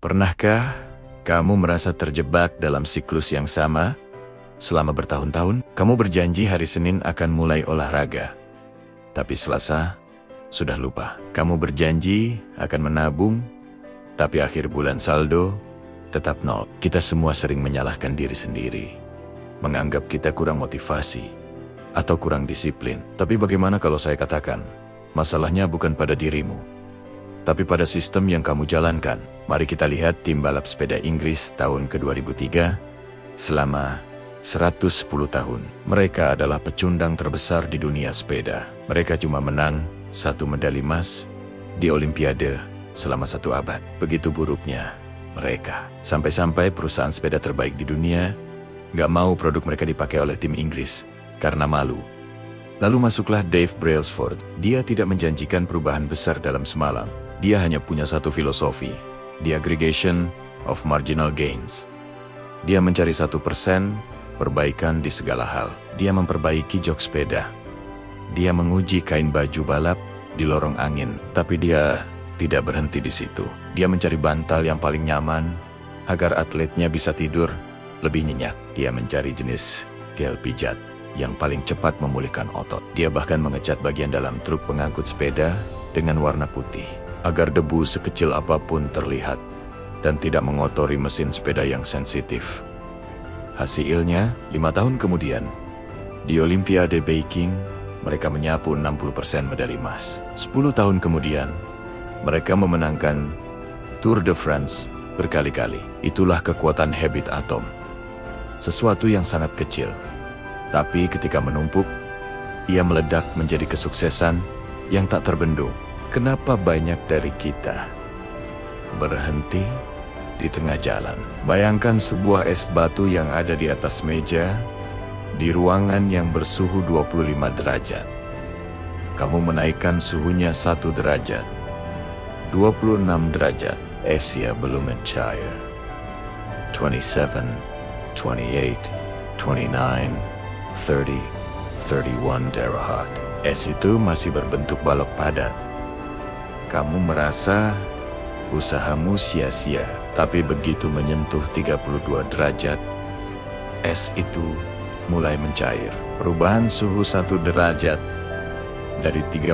Pernahkah kamu merasa terjebak dalam siklus yang sama selama bertahun-tahun? Kamu berjanji hari Senin akan mulai olahraga, tapi Selasa sudah lupa. Kamu berjanji akan menabung, tapi akhir bulan saldo tetap nol. Kita semua sering menyalahkan diri sendiri, menganggap kita kurang motivasi atau kurang disiplin. Tapi bagaimana kalau saya katakan, masalahnya bukan pada dirimu, tapi pada sistem yang kamu jalankan. Mari kita lihat tim balap sepeda Inggris tahun ke-2003 selama 110 tahun. Mereka adalah pecundang terbesar di dunia sepeda. Mereka cuma menang 1 medali emas di Olimpiade selama 1 abad. Begitu buruknya mereka. Sampai-sampai perusahaan sepeda terbaik di dunia nggak mau produk mereka dipakai oleh tim Inggris karena malu. Lalu masuklah Dave Brailsford. Dia tidak menjanjikan perubahan besar dalam semalam. Dia hanya punya satu filosofi, the aggregation of marginal gains. Dia mencari 1% perbaikan di segala hal. Dia memperbaiki jok sepeda. Dia menguji kain baju balap di lorong angin. Tapi dia tidak berhenti di situ. Dia mencari bantal yang paling nyaman agar atletnya bisa tidur lebih nyenyak. Dia mencari jenis gel pijat yang paling cepat memulihkan otot. Dia bahkan mengecat bagian dalam truk pengangkut sepeda dengan warna putih, agar debu sekecil apapun terlihat dan tidak mengotori mesin sepeda yang sensitif. Hasilnya, 5 tahun kemudian, di Olimpiade Beijing, mereka menyapu 60% medali emas. 10 tahun kemudian, mereka memenangkan Tour de France berkali-kali. Itulah kekuatan habit atom. Sesuatu yang sangat kecil, tapi ketika menumpuk, ia meledak menjadi kesuksesan yang tak terbendung. Kenapa banyak dari kita berhenti di tengah jalan? Bayangkan sebuah es batu yang ada di atas meja di ruangan yang bersuhu 25 derajat. Kamu menaikkan suhunya 1 derajat. 26 derajat. Esnya belum mencair. 27, 28, 29, 30, 31 terawatt. Es itu masih berbentuk balok padat. Kamu merasa usahamu sia-sia, tapi begitu menyentuh 32 derajat, es itu mulai mencair. Perubahan suhu 1 derajat dari 31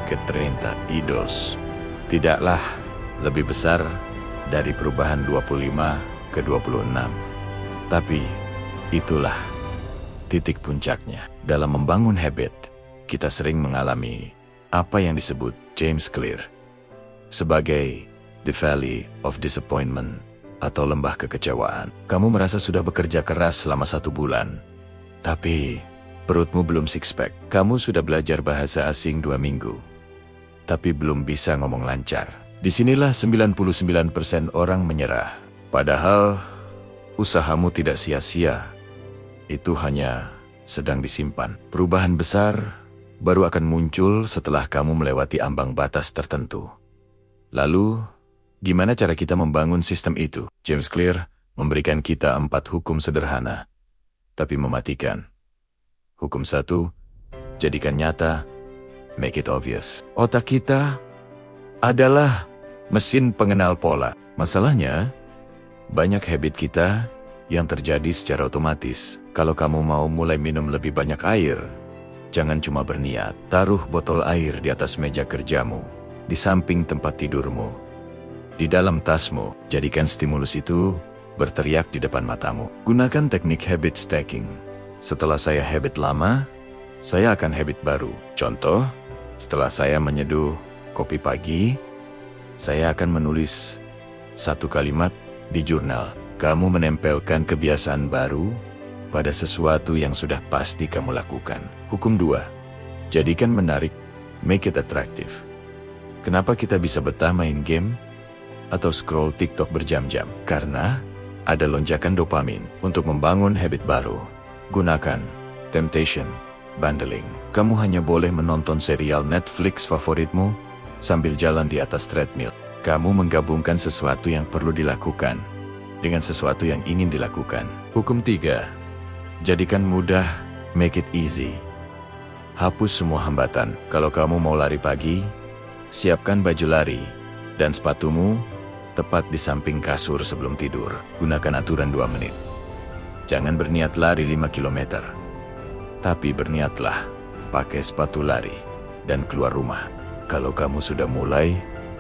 ke 30 idos tidaklah lebih besar dari perubahan 25 ke 26. Tapi itulah titik puncaknya. Dalam membangun habit, kita sering mengalami apa yang disebut James Clear sebagai the valley of disappointment atau lembah kekecewaan. Kamu merasa sudah bekerja keras selama 1 bulan, tapi perutmu belum six-pack. Kamu sudah belajar bahasa asing 2 minggu, tapi belum bisa ngomong lancar. Disinilah 99% orang menyerah. Padahal usahamu tidak sia-sia. Itu hanya sedang disimpan. Perubahan besar baru akan muncul setelah kamu melewati ambang batas tertentu. Lalu, gimana cara kita membangun sistem itu? James Clear memberikan kita 4 hukum sederhana, tapi mematikan. Hukum 1, jadikan nyata, make it obvious. Otak kita adalah mesin pengenal pola. Masalahnya, banyak habit kita yang terjadi secara otomatis. Kalau kamu mau mulai minum lebih banyak air, jangan cuma berniat. Taruh botol air di atas meja kerjamu, di samping tempat tidurmu, di dalam tasmu. Jadikan stimulus itu berteriak di depan matamu. Gunakan teknik habit stacking. Setelah saya habit lama, saya akan habit baru. Contoh, setelah saya menyeduh kopi pagi, saya akan menulis 1 kalimat di jurnal. Kamu menempelkan kebiasaan baru pada sesuatu yang sudah pasti kamu lakukan. Hukum 2, jadikan menarik, make it attractive. Kenapa kita bisa betah main game atau scroll TikTok berjam-jam? Karena ada lonjakan dopamin. Untuk membangun habit baru, gunakan temptation bundling. Kamu hanya boleh menonton serial Netflix favoritmu sambil jalan di atas treadmill. Kamu menggabungkan sesuatu yang perlu dilakukan dengan sesuatu yang ingin dilakukan. Hukum 3, jadikan mudah, make it easy. Hapus semua hambatan. Kalau kamu mau lari pagi, siapkan baju lari dan sepatumu tepat di samping kasur sebelum tidur. Gunakan aturan 2 menit. Jangan berniat lari 5 km. Tapi berniatlah pakai sepatu lari dan keluar rumah. Kalau kamu sudah mulai,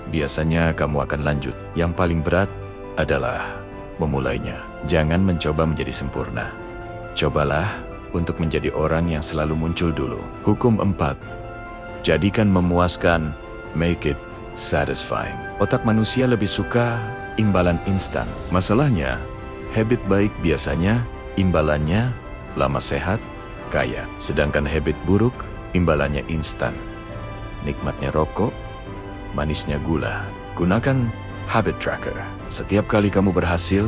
biasanya kamu akan lanjut. Yang paling berat adalah memulainya. Jangan mencoba menjadi sempurna. Cobalah untuk menjadi orang yang selalu muncul dulu. Hukum 4. Jadikan memuaskan, make it satisfying. Otak manusia lebih suka imbalan instan. Masalahnya, habit baik biasanya imbalannya lama sehat, kaya. Sedangkan habit buruk imbalannya instan. Nikmatnya rokok, manisnya gula. Gunakan habit tracker. Setiap kali kamu berhasil,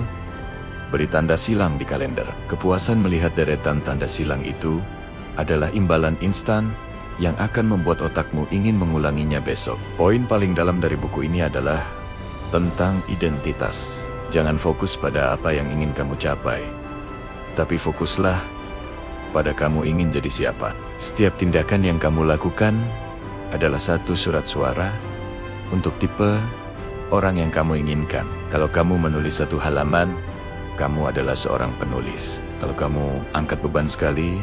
beri tanda silang di kalender. Kepuasan melihat deretan tanda silang itu adalah imbalan instan yang akan membuat otakmu ingin mengulanginya besok. Poin paling dalam dari buku ini adalah tentang identitas. Jangan fokus pada apa yang ingin kamu capai, tapi fokuslah pada kamu ingin jadi siapa. Setiap tindakan yang kamu lakukan adalah satu surat suara untuk tipe orang yang kamu inginkan. Kalau kamu menulis satu halaman, kamu adalah seorang penulis. Kalau kamu angkat beban sekali,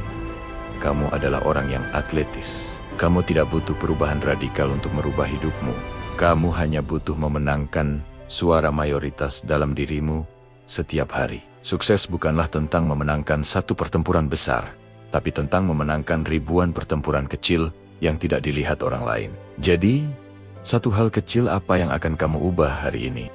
kamu adalah orang yang atletis. Kamu tidak butuh perubahan radikal untuk merubah hidupmu. Kamu hanya butuh memenangkan suara mayoritas dalam dirimu setiap hari. Sukses bukanlah tentang memenangkan satu pertempuran besar, tapi tentang memenangkan ribuan pertempuran kecil yang tidak dilihat orang lain. Jadi, satu hal kecil apa yang akan kamu ubah hari ini?